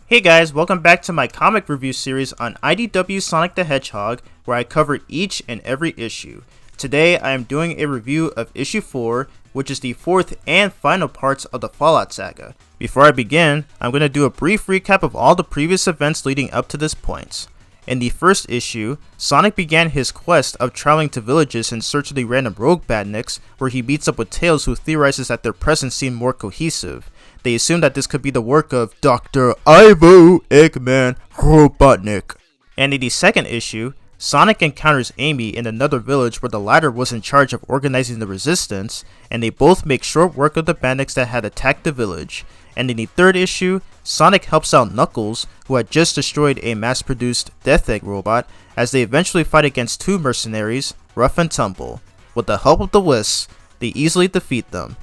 Hey guys, welcome back to my comic review series on IDW Sonic the Hedgehog, where I cover each and every issue. Today I am doing a review of issue 4, which is the fourth and final parts of the Fallout saga. Before I begin, I'm going to do a brief recap of all the previous events leading up to this point. In the first issue, Sonic began his quest of traveling to villages in search of the random rogue Badniks, where he meets up with Tails, who theorizes that their presence seemed more cohesive. They assume that this could be the work of Dr. Ivo Eggman Badnik. And in the second issue, Sonic encounters Amy in another village where the latter was in charge of organizing the resistance, and they both make short work of the Badniks that had attacked the village. And in the third issue, Sonic helps out Knuckles, who had just destroyed a mass-produced Death Egg robot, as they eventually fight against two mercenaries, Rough and Tumble. With the help of the Wisps, they easily defeat them.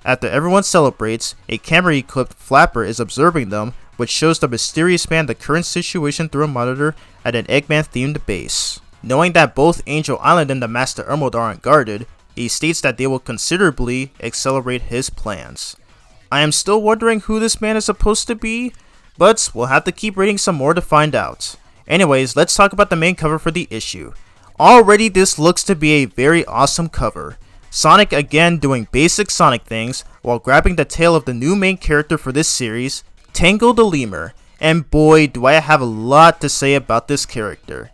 After everyone celebrates, a camera-equipped Flapper is observing them, which shows the mysterious man the current situation through a monitor at an Eggman-themed base. Knowing that both Angel Island and the Master Emerald are unguarded, he states that they will considerably accelerate his plans. I am still wondering who this man is supposed to be, but we'll have to keep reading some more to find out. Anyways, let's talk about the main cover for the issue. Already this looks to be a very awesome cover. Sonic again doing basic Sonic things while grabbing the tail of the new main character for this series, Tangle the Lemur, and boy do I have a lot to say about this character.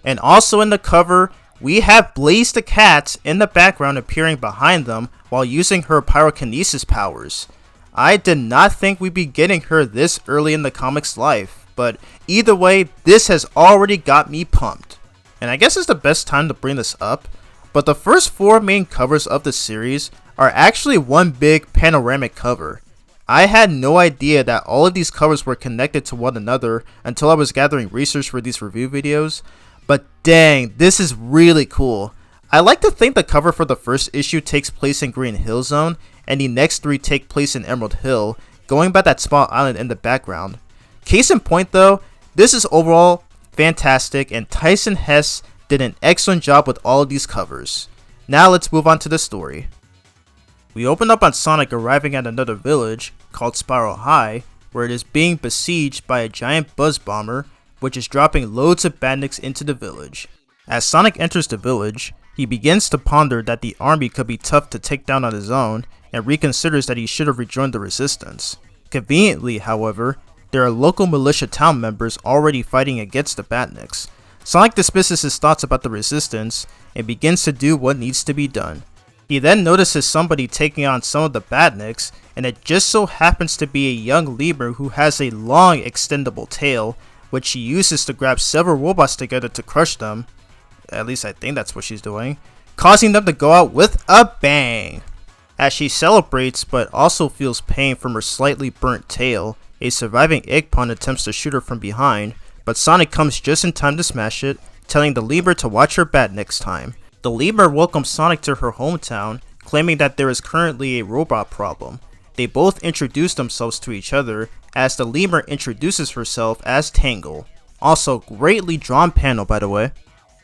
And also in the cover, we have blazethecat in the background appearing behind them while using her pyrokinesis powers. I did not think we'd be getting her this early in the comic's life, but either way, this has already got me pumped. And I guess it's the best time to bring this up, but the first four main covers of the series are actually one big panoramic cover. I had no idea that all of these covers were connected to one another until I was gathering research for these review videos, but dang, this is really cool. I like to think the cover for the first issue takes place in Green Hill Zone, and the next three take place in Emerald Hill, going by that small island in the background. Case in point though, this is overall fantastic, and Tyson Hess did an excellent job with all of these covers. Now let's move on to the story. We open up on Sonic arriving at another village, called Spiral High, where it is being besieged by a giant buzz bomber, which is dropping loads of Badniks into the village. As Sonic enters the village, he begins to ponder that the army could be tough to take down on his own, and reconsiders that he should have rejoined the resistance. Conveniently, however, there are local militia town members already fighting against the Badniks. Sonic dismisses his thoughts about the resistance and begins to do what needs to be done. He then notices somebody taking on some of the Badniks, and it just so happens to be a young lemur who has a long extendable tail, which she uses to grab several robots together to crush them. At least I think that's what she's doing, causing them to go out with a bang. As she celebrates but also feels pain from her slightly burnt tail, a surviving Eggpon attempts to shoot her from behind, but Sonic comes just in time to smash it, telling the lemur to watch her back next time. The lemur welcomes Sonic to her hometown, claiming that there is currently a robot problem. They both introduce themselves to each other, as the lemur introduces herself as Tangle. Also, greatly drawn panel by the way.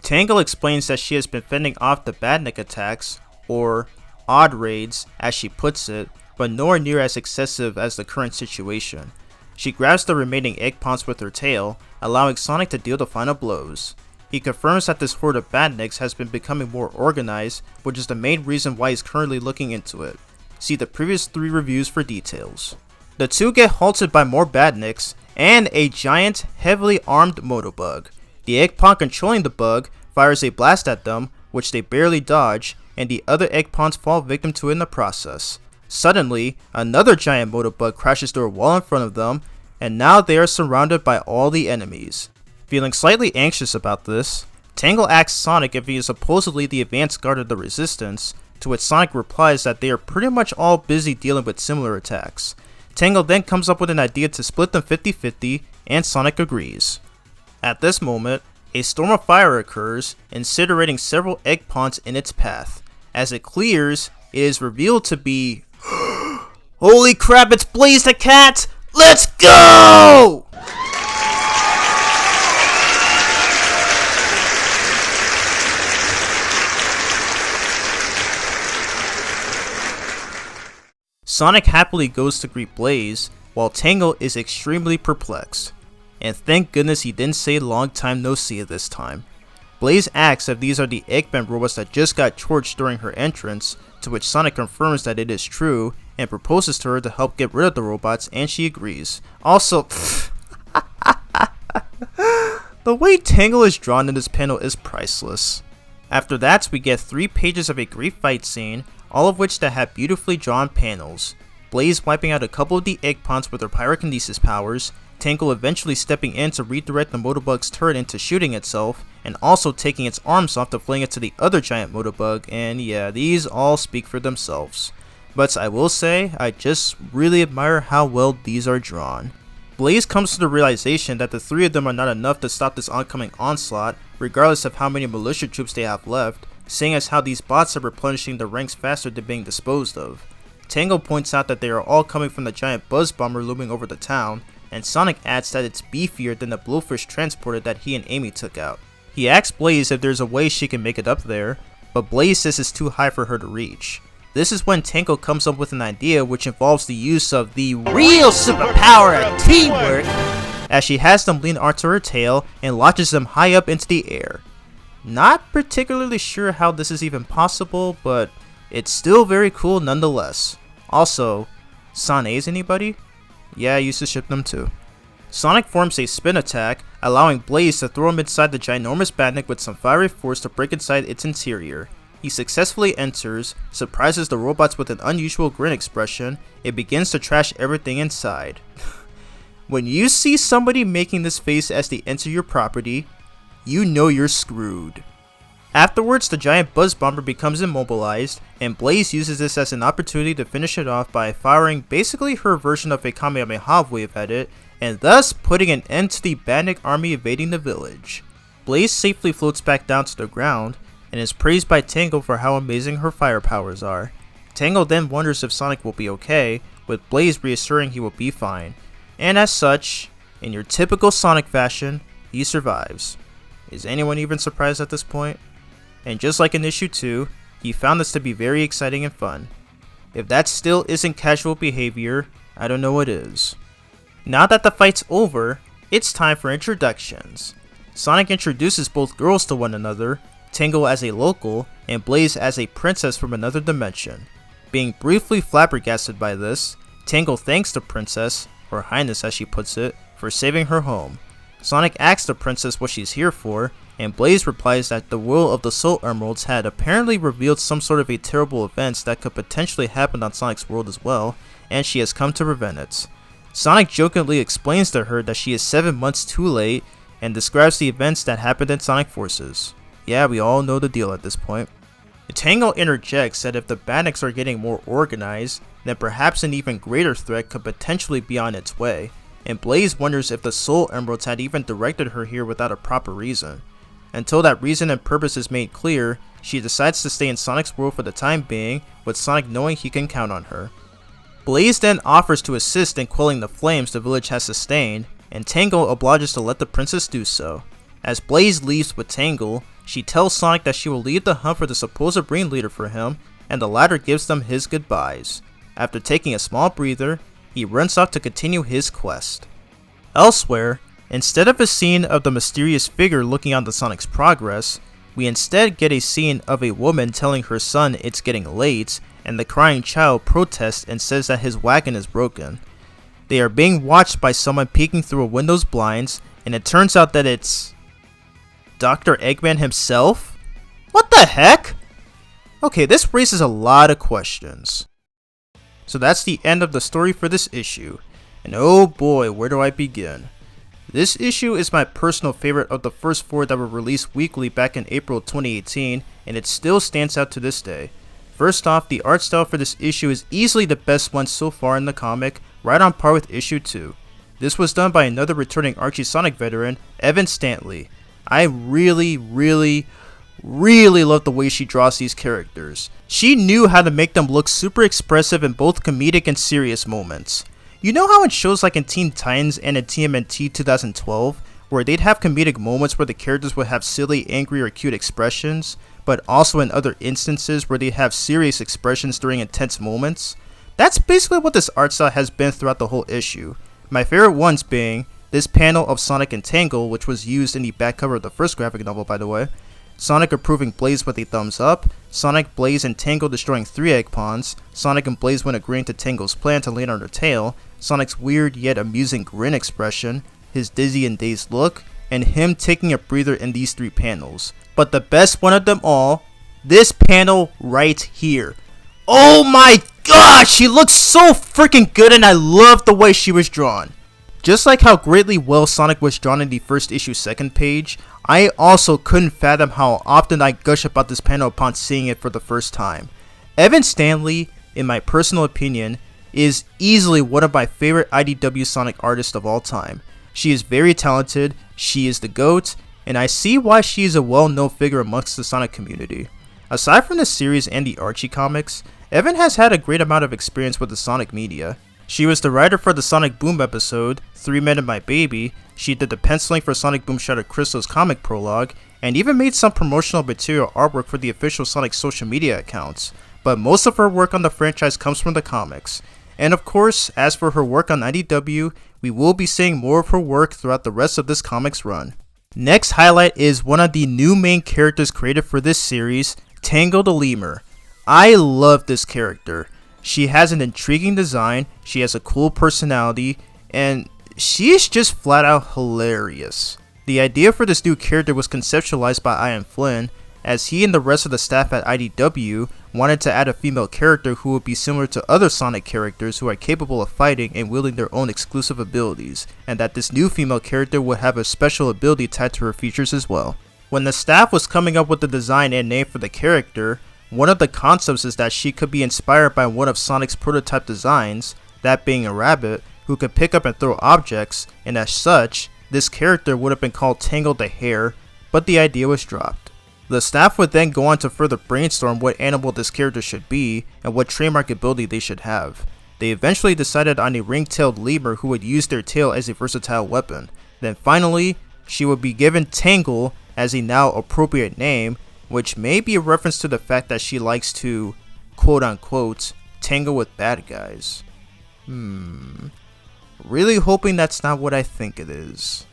Tangle explains that she has been fending off the Badnik attacks, or odd raids as she puts it, but nowhere near as excessive as the current situation. She grabs the remaining Eggpons with her tail, allowing Sonic to deal the final blows. He confirms that this horde of Badniks has been becoming more organized, which is the main reason why he's currently looking into it. See the previous 3 reviews for details. The two get halted by more Badniks and a giant, heavily armed Motobug. The Eggpon controlling the bug fires a blast at them, which they barely dodge, and the other Eggpons fall victim to it in the process. Suddenly, another giant Motobug crashes through a wall in front of them, and now they are surrounded by all the enemies. Feeling slightly anxious about this, Tangle asks Sonic if he is supposedly the advanced guard of the resistance, to which Sonic replies that they are pretty much all busy dealing with similar attacks. Tangle then comes up with an idea to split them 50-50, and Sonic agrees. At this moment, a storm of fire occurs, incinerating several Eggpons in its path. As it clears, it is revealed to be holy crap, it's blazethecat! Let's go! Sonic happily goes to greet Blaze, while Tangle is extremely perplexed. And thank goodness he didn't say long time no see this time. Blaze asks if these are the Eggman robots that just got torched during her entrance, to which Sonic confirms that it is true and proposes to her to help get rid of the robots, and she agrees. Also, the way Tangle is drawn in this panel is priceless. After that, we get 3 pages of a great fight scene, all of which that have beautifully drawn panels. Blaze wiping out a couple of the Eggpons with her pyrokinesis powers, Tangle eventually stepping in to redirect the Motobug's turret into shooting itself, and also taking its arms off to fling it to the other giant Motobug, and yeah, these all speak for themselves. But I will say, I just really admire how well these are drawn. Blaze comes to the realization that the 3 of them are not enough to stop this oncoming onslaught, regardless of how many militia troops they have left, seeing as how these bots are replenishing their ranks faster than being disposed of. Tangle points out that they are all coming from the giant buzz bomber looming over the town, and Sonic adds that it's beefier than the Blowfish transporter that he and Amy took out. He asks Blaze if there's a way she can make it up there, but Blaze says it's too high for her to reach. This is when Tangle comes up with an idea which involves the use of the real superpower of teamwork, as she has them lean onto her tail and launches them high up into the air. Not particularly sure how this is even possible, but it's still very cool nonetheless. Also, Sanae's anybody? Yeah, I used to ship them too. Sonic forms a spin attack, allowing Blaze to throw him inside the ginormous Badnik with some fiery force to break inside its interior. He successfully enters, surprises the robots with an unusual grin expression, and begins to trash everything inside. When you see somebody making this face as they enter your property, you know you're screwed. Afterwards, the giant buzz bomber becomes immobilized, and Blaze uses this as an opportunity to finish it off by firing basically her version of a Kamehameha wave at it, and thus putting an end to the Badnik army invading the village. Blaze safely floats back down to the ground, and is praised by Tangle for how amazing her fire powers are. Tangle then wonders if Sonic will be okay, with Blaze reassuring he will be fine, and as such, in your typical Sonic fashion, he survives. Is anyone even surprised at this point? And just like in issue 2, he found this to be very exciting and fun. If that still isn't casual behavior, I don't know what is. Now that the fight's over, it's time for introductions. Sonic introduces both girls to one another, Tangle as a local, and Blaze as a princess from another dimension. Being briefly flabbergasted by this, Tangle thanks the princess, or highness as she puts it, for saving her home. Sonic asks the princess what she's here for, and Blaze replies that the will of the Soul Emeralds had apparently revealed some sort of a terrible events that could potentially happen on Sonic's world as well, and she has come to prevent it. Sonic jokingly explains to her that she is 7 months too late, and describes the events that happened in Sonic Forces. Yeah, we all know the deal at this point. Tangle interjects that if the Badniks are getting more organized, then perhaps an even greater threat could potentially be on its way, and Blaze wonders if the Soul Emeralds had even directed her here without a proper reason. Until that reason and purpose is made clear, she decides to stay in Sonic's world for the time being, with Sonic knowing he can count on her. Blaze then offers to assist in quelling the flames the village has sustained, and Tangle obliges to let the princess do so. As Blaze leaves with Tangle, she tells Sonic that she will lead the hunt for the supposed ringleader for him, and the latter gives them his goodbyes. After taking a small breather, he runs off to continue his quest. Elsewhere, instead of a scene of the mysterious figure looking on to Sonic's progress, we instead get a scene of a woman telling her son it's getting late, and the crying child protests and says that his wagon is broken. They are being watched by someone peeking through a window's blinds, and it turns out that it's Dr. Eggman himself? What the heck? Okay, this raises a lot of questions. So that's the end of the story for this issue, and oh boy, where do I begin? This issue is my personal favorite of the first 4 that were released weekly back in April 2018, and it still stands out to this day. First off, the art style for this issue is easily the best one so far in the comic, right on par with issue 2. This was done by another returning Archie Sonic veteran, Evan Stanley. I really love the way she draws these characters. She knew how to make them look super expressive in both comedic and serious moments. You know how in shows like in Teen Titans and in TMNT 2012, where they'd have comedic moments where the characters would have silly, angry, or cute expressions, but also in other instances where they'd have serious expressions during intense moments? That's basically what this art style has been throughout the whole issue. My favorite ones being this panel of Sonic and Tangle, which was used in the back cover of the first graphic novel, by the way, Sonic approving Blaze with a thumbs up, Sonic, Blaze, and Tangle destroying 3 egg pawns, Sonic and Blaze when agreeing to Tangle's plan to land on her tail, Sonic's weird yet amusing grin expression, his dizzy and dazed look, and him taking a breather in these 3 panels. But the best one of them all, this panel right here. Oh my gosh, she looks so freaking good and I love the way she was drawn. Just like how greatly well Sonic was drawn in the first issue second page, I also couldn't fathom how often I gush about this panel upon seeing it for the first time. Evan Stanley, in my personal opinion, is easily one of my favorite IDW Sonic artists of all time. She is very talented, she is the GOAT, and I see why she is a well-known figure amongst the Sonic community. Aside from the series and the Archie comics, Evan has had a great amount of experience with the Sonic media. She was the writer for the Sonic Boom episode, 3 Men and My Baby, she did the penciling for Sonic Boom Shattered Crystal's comic prologue, and even made some promotional material artwork for the official Sonic social media accounts. But most of her work on the franchise comes from the comics. And of course, as for her work on IDW, we will be seeing more of her work throughout the rest of this comics run. Next highlight is one of the new main characters created for this series, Tangle the Lemur. I love this character. She has an intriguing design, she has a cool personality, and she is just flat out hilarious. The idea for this new character was conceptualized by Ian Flynn, as he and the rest of the staff at IDW wanted to add a female character who would be similar to other Sonic characters who are capable of fighting and wielding their own exclusive abilities, and that this new female character would have a special ability tied to her features as well. When the staff was coming up with the design and name for the character, one of the concepts is that she could be inspired by one of Sonic's prototype designs, that being a rabbit who could pick up and throw objects, and as such, this character would have been called Tangle the Hare, but the idea was dropped. The staff would then go on to further brainstorm what animal this character should be and what trademark ability they should have. They eventually decided on a ring-tailed lemur who would use their tail as a versatile weapon. Then finally, she would be given Tangle as a now appropriate name, which may be a reference to the fact that she likes to, quote-unquote, tangle with bad guys. Really hoping that's not what I think it is.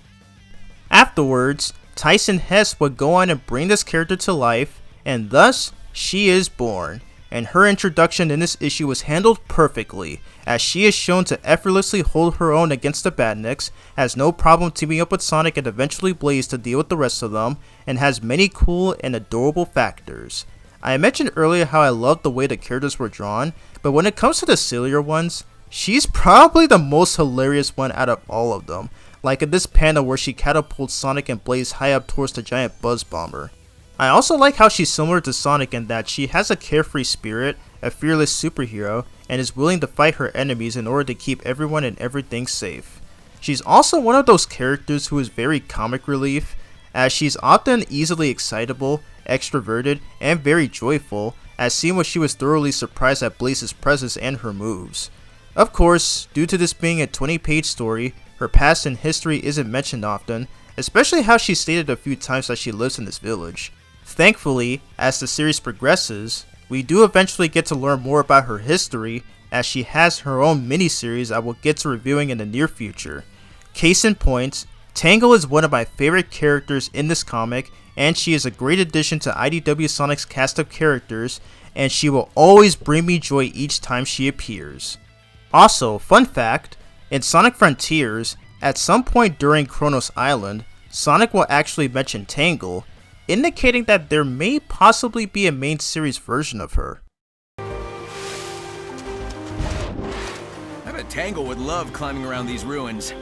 Afterwards, Tyson Hess would go on and bring this character to life, and thus, she is born. And her introduction in this issue was handled perfectly, as she is shown to effortlessly hold her own against the Badniks, has no problem teaming up with Sonic and eventually Blaze to deal with the rest of them, and has many cool and adorable factors. I mentioned earlier how I loved the way the characters were drawn, but when it comes to the sillier ones, she's probably the most hilarious one out of all of them, like in this panel where she catapults Sonic and Blaze high up towards the giant buzz bomber. I also like how she's similar to Sonic in that she has a carefree spirit, a fearless superhero, and is willing to fight her enemies in order to keep everyone and everything safe. She's also one of those characters who is very comic relief, as she's often easily excitable, extroverted, and very joyful, as seen when she was thoroughly surprised at Blaze's presence and her moves. Of course, due to this being a 20-page story, her past and history isn't mentioned often, especially how she stated a few times that she lives in this village. Thankfully, as the series progresses, we do eventually get to learn more about her history, as she has her own miniseries I will get to reviewing in the near future. Case in point, Tangle is one of my favorite characters in this comic, and she is a great addition to IDW Sonic's cast of characters, and she will always bring me joy each time she appears. Also, fun fact, in Sonic Frontiers, at some point during Kronos Island, Sonic will actually mention Tangle, indicating that there may possibly be a main series version of her. I bet Tangle would love climbing around these ruins.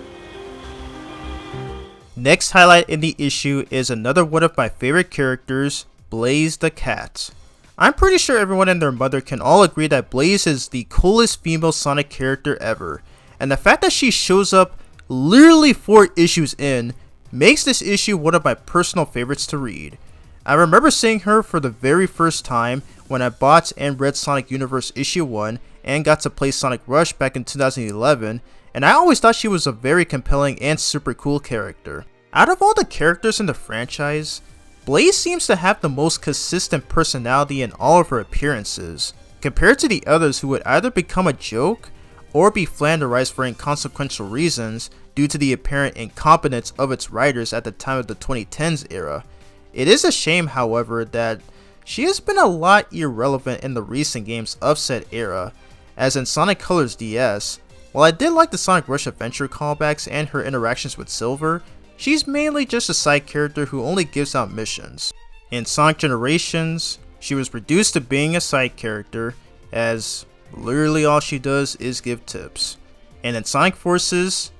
Next highlight in the issue is another one of my favorite characters, blazethecat. I'm pretty sure everyone and their mother can all agree that Blaze is the coolest female Sonic character ever, and the fact that she shows up literally 4 issues in makes this issue one of my personal favorites to read. I remember seeing her for the very first time when I bought and read Sonic Universe issue 1 and got to play Sonic Rush back in 2011, and I always thought she was a very compelling and super cool character. Out of all the characters in the franchise, Blaze seems to have the most consistent personality in all of her appearances. compared to the others who would either become a joke or be flanderized for inconsequential reasons due to the apparent incompetence of its writers at the time of the 2010s era. It is a shame, however, that she has been a lot irrelevant in the recent games of said era, as in Sonic Colors DS. While I did like the Sonic Rush Adventure callbacks and her interactions with Silver, she's mainly just a side character who only gives out missions. In Sonic Generations, she was reduced to being a side character, as literally all she does is give tips. And in Sonic Forces,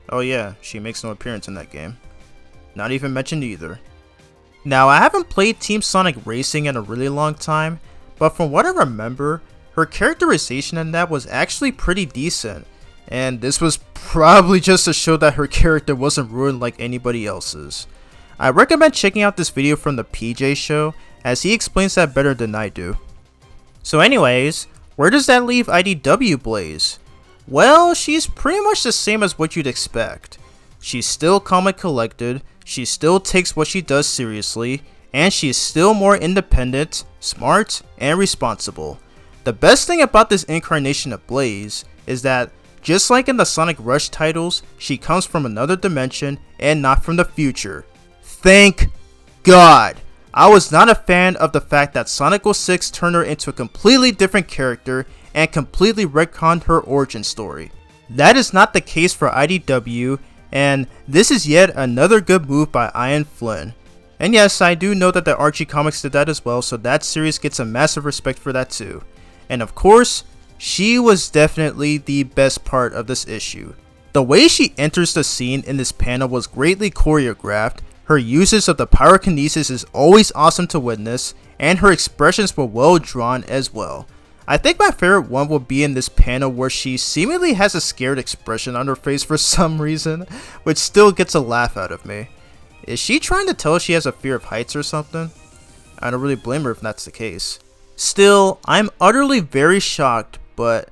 oh yeah, she makes no appearance in that game. Not even mentioned either. Now, I haven't played Team Sonic Racing in a really long time, but from what I remember, her characterization in that was actually pretty decent, and this was probably just to show that her character wasn't ruined like anybody else's. I recommend checking out this video from the PJ show, as he explains that better than I do. So anyways, where does that leave IDW Blaze? Well, she's pretty much the same as what you'd expect. She's still calm and collected, she still takes what she does seriously, and she is still more independent, smart, and responsible. The best thing about this incarnation of Blaze is that, just like in the Sonic Rush titles, she comes from another dimension and not from the future. Thank God! I was not a fan of the fact that Sonic 06 turned her into a completely different character and completely retconned her origin story. That is not the case for IDW, and this is yet another good move by Ian Flynn. And yes, I do know that the Archie comics did that as well, so that series gets a massive respect for that too. And of course, she was definitely the best part of this issue. The way she enters the scene in this panel was greatly choreographed. Her uses of the pyrokinesis is always awesome to witness, and her expressions were well drawn as well. I think my favorite one will be in this panel where she seemingly has a scared expression on her face for some reason, which still gets a laugh out of me. Is she trying to tell us she has a fear of heights or something? I don't really blame her if that's the case. Still, I'm utterly very shocked, but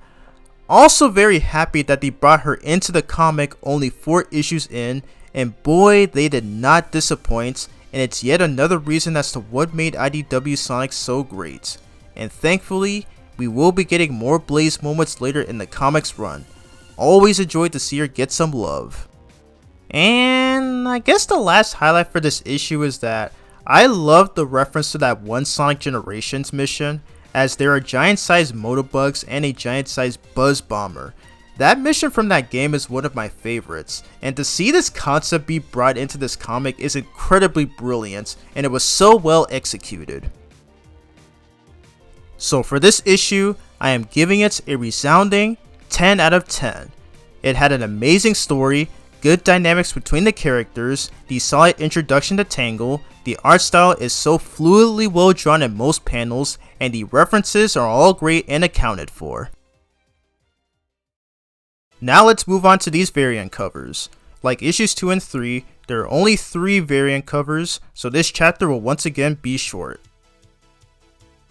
also very happy that they brought her into the comic only 4 issues in, and boy, they did not disappoint, and it's yet another reason as to what made IDW Sonic so great. And thankfully, we will be getting more Blaze moments later in the comics run. Always enjoyed to see her get some love. And I guess the last highlight for this issue is that I loved the reference to that one Sonic Generations mission, as there are giant-sized motobugs and a giant-sized buzz bomber. That mission from that game is one of my favorites, and to see this concept be brought into this comic is incredibly brilliant, and it was so well executed. So for this issue, I am giving it a resounding 10 out of 10. It had an amazing story, good dynamics between the characters, the solid introduction to Tangle, the art style is so fluidly well drawn in most panels, and the references are all great and accounted for. Now let's move on to these variant covers. Like issues 2 and 3, there are only 3 variant covers, so this chapter will once again be short.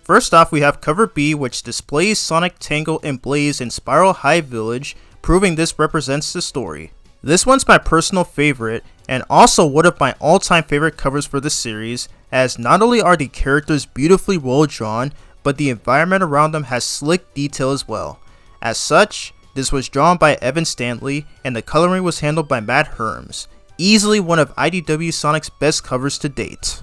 First off, we have cover B, which displays Sonic, Tangle, and Blaze in Spiral High Village, proving this represents the story. This one's my personal favorite, and also one of my all-time favorite covers for the series, as not only are the characters beautifully well drawn, but the environment around them has slick detail as well. As such, this was drawn by Evan Stanley, and the coloring was handled by Matt Herms, easily one of IDW Sonic's best covers to date.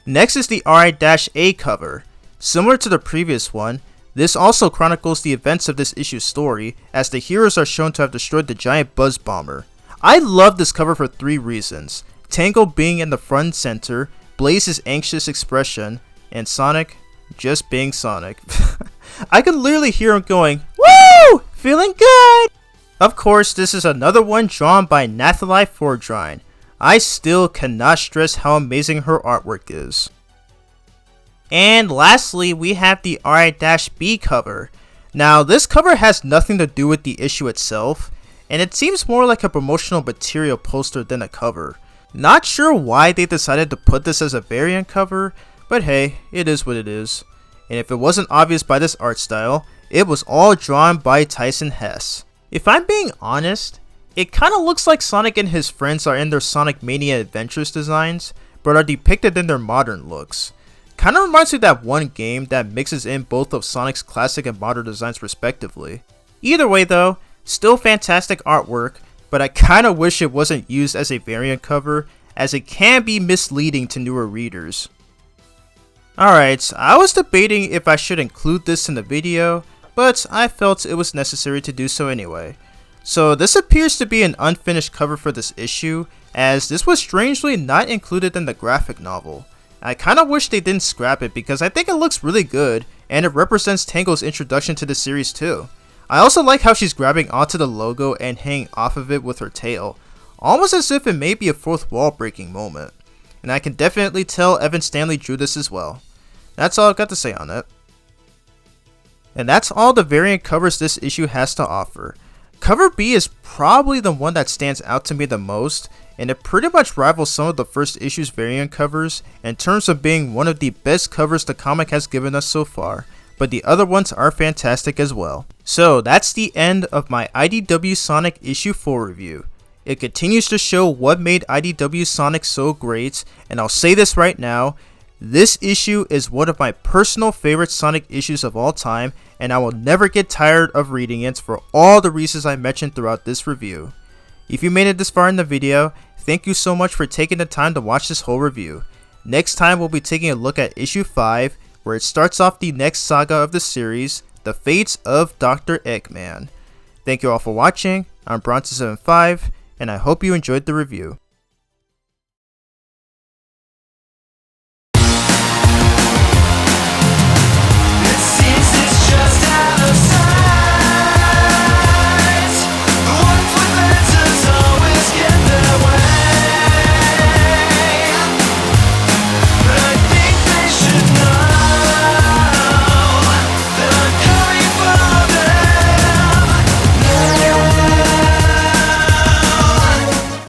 Next is the RI-A cover. Similar to the previous one, this also chronicles the events of this issue's story, as the heroes are shown to have destroyed the giant buzz bomber. I love this cover for 3 reasons: Tangle being in the front and center, Blaze's anxious expression, and Sonic just being Sonic. I can literally hear him going, "Woo! Feeling good!" Of course, this is another one drawn by Nathalie Fordrine. I still cannot stress how amazing her artwork is. And lastly, we have the RI-B cover. Now, this cover has nothing to do with the issue itself, and it seems more like a promotional material poster than a cover. Not sure why they decided to put this as a variant cover, but hey, it is what it is. And if it wasn't obvious by this art style, it was all drawn by Tyson Hess. If I'm being honest, it kinda looks like Sonic and his friends are in their Sonic Mania Adventures designs, but are depicted in their modern looks. Kinda reminds me of that one game that mixes in both of Sonic's classic and modern designs respectively. Either way though, still fantastic artwork, but I kinda wish it wasn't used as a variant cover, as it can be misleading to newer readers. Alright, I was debating if I should include this in the video, but I felt it was necessary to do so anyway. So this appears to be an unfinished cover for this issue, as this was strangely not included in the graphic novel. I kinda wish they didn't scrap it because I think it looks really good, and it represents Tangle's introduction to the series too. I also like how she's grabbing onto the logo and hanging off of it with her tail, almost as if it may be a fourth wall breaking moment. And I can definitely tell Evan Stanley drew this as well. That's all I've got to say on it. And that's all the variant covers this issue has to offer. Cover B is probably the one that stands out to me the most, and it pretty much rivals some of the first issue's variant covers in terms of being one of the best covers the comic has given us so far, but the other ones are fantastic as well. So that's the end of my IDW Sonic issue 4 review. It continues to show what made IDW Sonic so great, and I'll say this right now, this issue is one of my personal favorite Sonic issues of all time, and I will never get tired of reading it for all the reasons I mentioned throughout this review. If you made it this far in the video, thank you so much for taking the time to watch this whole review. Next time we'll be taking a look at issue 5, where it starts off the next saga of the series, The Fates of Dr. Eggman. Thank you all for watching, I'm Bronson75, and I hope you enjoyed the review.